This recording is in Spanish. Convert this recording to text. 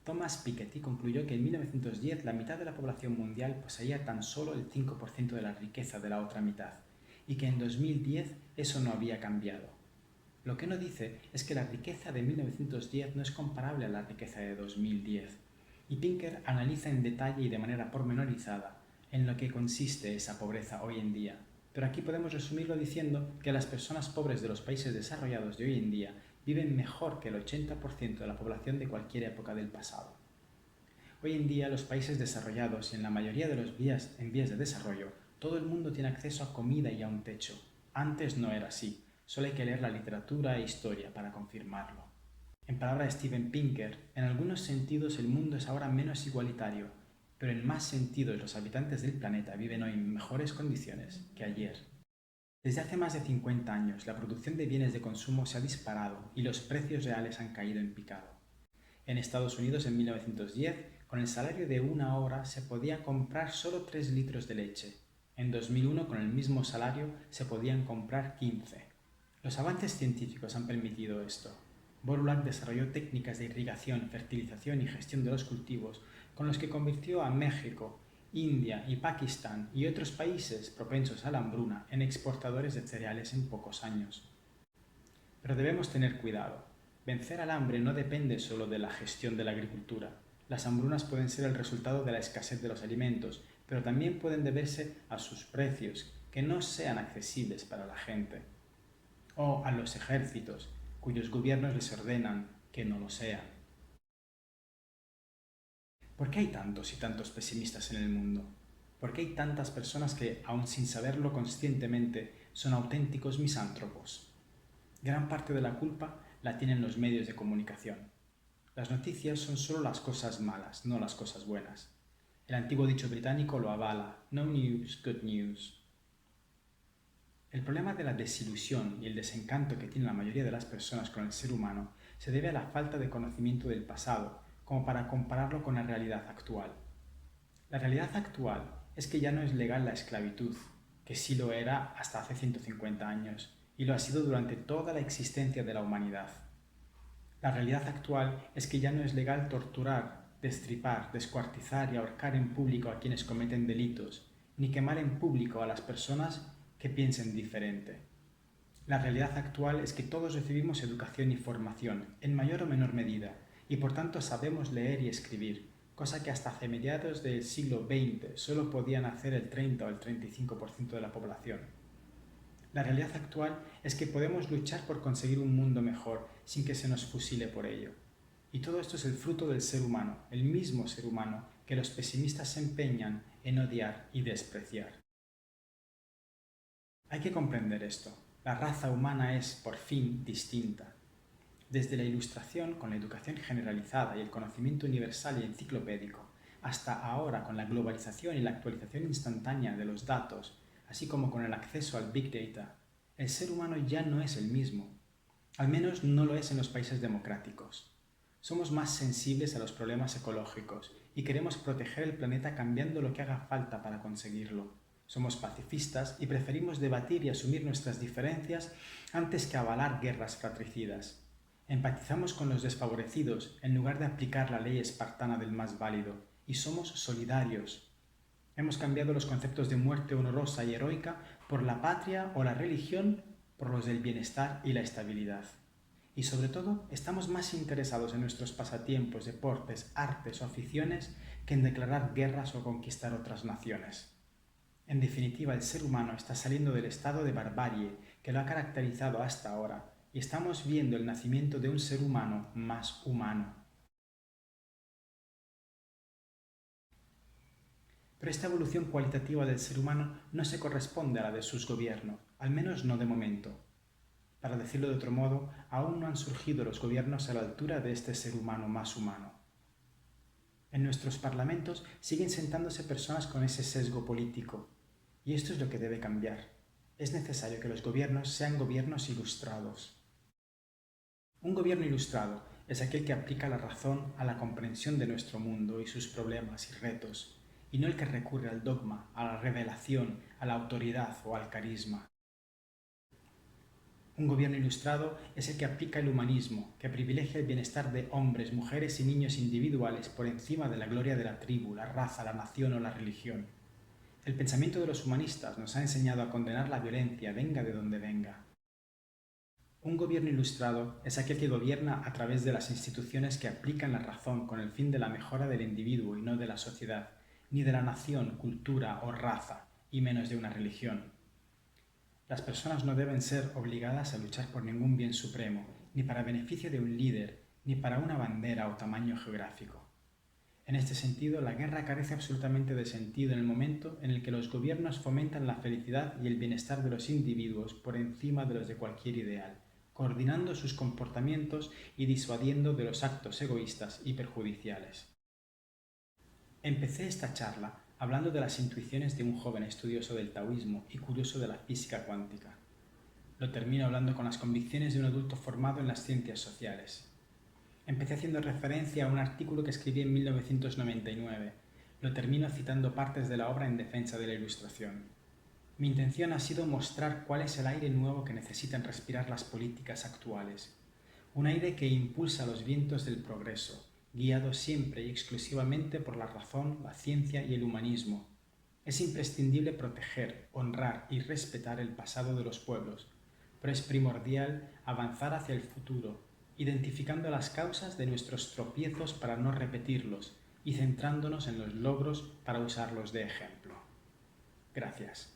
Thomas Piketty concluyó que en 1910 la mitad de la población mundial poseía tan solo el 5% de la riqueza de la otra mitad, y que en 2010 eso no había cambiado. Lo que no dice es que la riqueza de 1910 no es comparable a la riqueza de 2010, y Pinker analiza en detalle y de manera pormenorizada en lo que consiste esa pobreza hoy en día. Pero aquí podemos resumirlo diciendo que las personas pobres de los países desarrollados de hoy en día viven mejor que el 80% de la población de cualquier época del pasado. Hoy en día los países desarrollados y en la mayoría de los en vías de desarrollo, todo el mundo tiene acceso a comida y a un techo. Antes no era así, solo hay que leer la literatura e historia para confirmarlo. En palabras de Steven Pinker, en algunos sentidos el mundo es ahora menos igualitario, pero en más sentidos los habitantes del planeta viven hoy en mejores condiciones que ayer. Desde hace más de 50 años, la producción de bienes de consumo se ha disparado y los precios reales han caído en picado. En Estados Unidos, en 1910, con el salario de una hora se podía comprar solo 3 litros de leche. En 2001, con el mismo salario, se podían comprar 15. Los avances científicos han permitido esto. Borulac desarrolló técnicas de irrigación, fertilización y gestión de los cultivos, con los que convirtió a México, India y Pakistán y otros países propensos a la hambruna en exportadores de cereales en pocos años. Pero debemos tener cuidado. Vencer al hambre no depende solo de la gestión de la agricultura. Las hambrunas pueden ser el resultado de la escasez de los alimentos, pero también pueden deberse a sus precios, que no sean accesibles para la gente. O a los ejércitos, cuyos gobiernos les ordenan que no lo sean. ¿Por qué hay tantos y tantos pesimistas en el mundo? ¿Por qué hay tantas personas que, aun sin saberlo conscientemente, son auténticos misántropos? Gran parte de la culpa la tienen los medios de comunicación. Las noticias son solo las cosas malas, no las cosas buenas. El antiguo dicho británico lo avala: no news, good news. El problema de la desilusión y el desencanto que tiene la mayoría de las personas con el ser humano se debe a la falta de conocimiento del pasado, como para compararlo con la realidad actual. La realidad actual es que ya no es legal la esclavitud, que sí lo era hasta hace 150 años, y lo ha sido durante toda la existencia de la humanidad. La realidad actual es que ya no es legal torturar, destripar, descuartizar y ahorcar en público a quienes cometen delitos, ni quemar en público a las personas que piensen diferente. La realidad actual es que todos recibimos educación y formación, en mayor o menor medida, y por tanto sabemos leer y escribir, cosa que hasta hace mediados del siglo XX solo podían hacer el 30 o el 35% de la población. La realidad actual es que podemos luchar por conseguir un mundo mejor sin que se nos fusile por ello. Y todo esto es el fruto del ser humano, el mismo ser humano que los pesimistas se empeñan en odiar y despreciar. Hay que comprender esto. La raza humana es, por fin, distinta. Desde la Ilustración, con la educación generalizada y el conocimiento universal y enciclopédico, hasta ahora con la globalización y la actualización instantánea de los datos, así como con el acceso al Big Data, el ser humano ya no es el mismo. Al menos no lo es en los países democráticos. Somos más sensibles a los problemas ecológicos y queremos proteger el planeta cambiando lo que haga falta para conseguirlo. Somos pacifistas y preferimos debatir y asumir nuestras diferencias antes que avalar guerras fratricidas. Empatizamos con los desfavorecidos en lugar de aplicar la ley espartana del más válido, y somos solidarios. Hemos cambiado los conceptos de muerte honorosa y heroica por la patria o la religión por los del bienestar y la estabilidad. Y sobre todo, estamos más interesados en nuestros pasatiempos, deportes, artes o aficiones que en declarar guerras o conquistar otras naciones. En definitiva, el ser humano está saliendo del estado de barbarie que lo ha caracterizado hasta ahora, y estamos viendo el nacimiento de un ser humano más humano. Pero esta evolución cualitativa del ser humano no se corresponde a la de sus gobiernos, al menos no de momento. Para decirlo de otro modo, aún no han surgido los gobiernos a la altura de este ser humano más humano. En nuestros parlamentos siguen sentándose personas con ese sesgo político, y esto es lo que debe cambiar. Es necesario que los gobiernos sean gobiernos ilustrados. Un gobierno ilustrado es aquel que aplica la razón a la comprensión de nuestro mundo y sus problemas y retos, y no el que recurre al dogma, a la revelación, a la autoridad o al carisma. Un gobierno ilustrado es el que aplica el humanismo, que privilegia el bienestar de hombres, mujeres y niños individuales por encima de la gloria de la tribu, la raza, la nación o la religión. El pensamiento de los humanistas nos ha enseñado a condenar la violencia, venga de donde venga. Un gobierno ilustrado es aquel que gobierna a través de las instituciones que aplican la razón con el fin de la mejora del individuo y no de la sociedad, ni de la nación, cultura o raza, y menos de una religión. Las personas no deben ser obligadas a luchar por ningún bien supremo, ni para beneficio de un líder, ni para una bandera o tamaño geográfico. En este sentido, la guerra carece absolutamente de sentido en el momento en el que los gobiernos fomentan la felicidad y el bienestar de los individuos por encima de los de cualquier ideal, coordinando sus comportamientos y disuadiendo de los actos egoístas y perjudiciales. Empecé esta charla hablando de las intuiciones de un joven estudioso del taoísmo y curioso de la física cuántica. Lo termino hablando con las convicciones de un adulto formado en las ciencias sociales. Empecé haciendo referencia a un artículo que escribí en 1999. Lo termino citando partes de la obra en defensa de la Ilustración. Mi intención ha sido mostrar cuál es el aire nuevo que necesitan respirar las políticas actuales. Un aire que impulsa los vientos del progreso, guiado siempre y exclusivamente por la razón, la ciencia y el humanismo. Es imprescindible proteger, honrar y respetar el pasado de los pueblos, pero es primordial avanzar hacia el futuro, identificando las causas de nuestros tropiezos para no repetirlos y centrándonos en los logros para usarlos de ejemplo. Gracias.